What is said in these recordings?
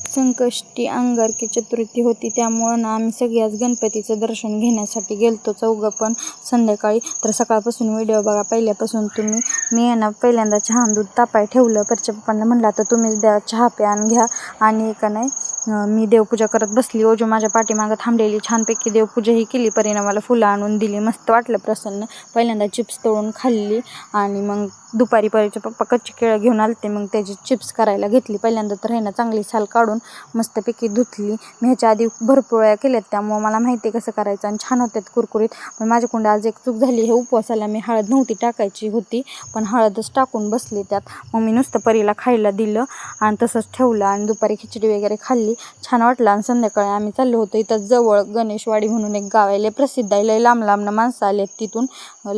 संकष्टी अंगारकी चतुर्थी होती, त्यामुळं ना आम्ही सगळी आज गणपतीचं दर्शन घेण्यासाठी गेलतो चौघं पण संध्याकाळी. तर सकाळपासून व्हिडिओ बघा पहिल्यापासून तुम्ही. मी आहे ना पहिल्यांदा चहा दूध तापाय ठेवलं. परच्या पप्पांना म्हणलं आता तुम्हीच द्या चहा प्यान घ्या. आणि का नाही मी देवपूजा करत बसली. ओजू माझ्या पाठीमागं थांबलेली. छानपैकी देवपूजाही केली. परीनं मला फुलं आणून दिली. मस्त वाटलं प्रसन्न. पहिल्यांदा चिप्स तळून खाल्ली आणि मग दुपारी परीचे पप्पा कच्ची केळं घेऊन आलते. मग त्याची चिप्स करायला घेतली. पहिल्यांदा तर आहे ना चांगली साल काढून मस्तपैकी धुतली. मी ह्याच्या आधी भरपूर वेळा केल्यात, त्यामुळं मला माहिती आहे कसं करायचं आणि छान होतात कुरकुरीत. पण माझ्याकडून आज एक चूक झाली. हे उपवासाला मी हळद नव्हती टाकायची होती, पण हळदच टाकून बसली त्यात. मग मी नुसतं परीला खायला दिलं आणि तसंच ठेवलं आणि दुपारी खिचडी वगैरे खाल्ली. छान वाटलं. आणि संध्याकाळी आम्ही चाललो होतो. इथं जवळ गणेशवाडी म्हणून एक गाव आहे, लय प्रसिद्ध आहे. लय लांब लांबनं माणसं आले तिथून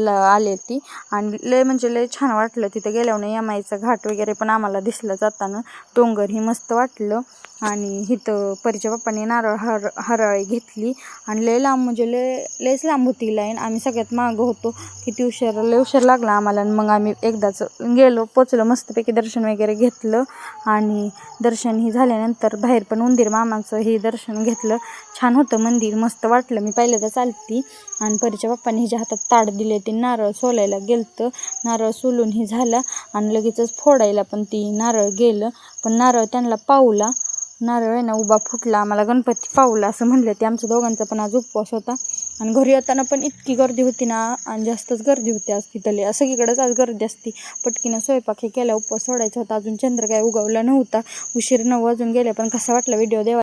आले ती. आणि लय म्हणजे लय छान वाटलं तिथं गेल्यावर. यमाईचा घाट वगैरे पण आम्हाला दिसलं जाताना. डोंगरही मस्त वाटलं. आणि इथं परीच्या पप्पांनी नारळ हराळी घेतली आणि लय लांब म्हणजे लयच लांब होती लाईन. आम्ही सगळ्यात मागं होतो. लय उशीर लागला आम्हाला. मग आम्ही एकदाच गेलो, पोचलो, मस्तपैकी दर्शन वगैरे घेतलं. आणि दर्शनही झाल्यानंतर बाहेर पण उंदीर मामांचंही दर्शन घेतलं. छान होतं मंदिर, मस्त वाटलं. मी पहिल्यांदा चालती आणि परीच्या पप्पांनी हिच्या हातात ताट दिले. ते नारळ सोलायला गेलतं. नारळ सोलूनही झालं आणि लगेचच फोडायला पण ती नारळ गेलं. पण नारळ त्यांना पावला. नारळ आहे ना उभा फुटला. आम्हाला गणपती पावला असं म्हणलं. ते आमच्या दोघांचा पण आज उपवास होता. आणि घरी येताना पण इतकी गर्दी होती ना, आणि जास्तच गर्दी होती आज तिथले. सगळीकडेच आज गर्दी असती. पटकीनं स्वयंपाक हे केला. उपवास सोडायचा होता. अजून चंद्र काय उगवला नव्हता. उशीर 9 वाजून गेले. पण कसा वाटला व्हिडिओ देवा.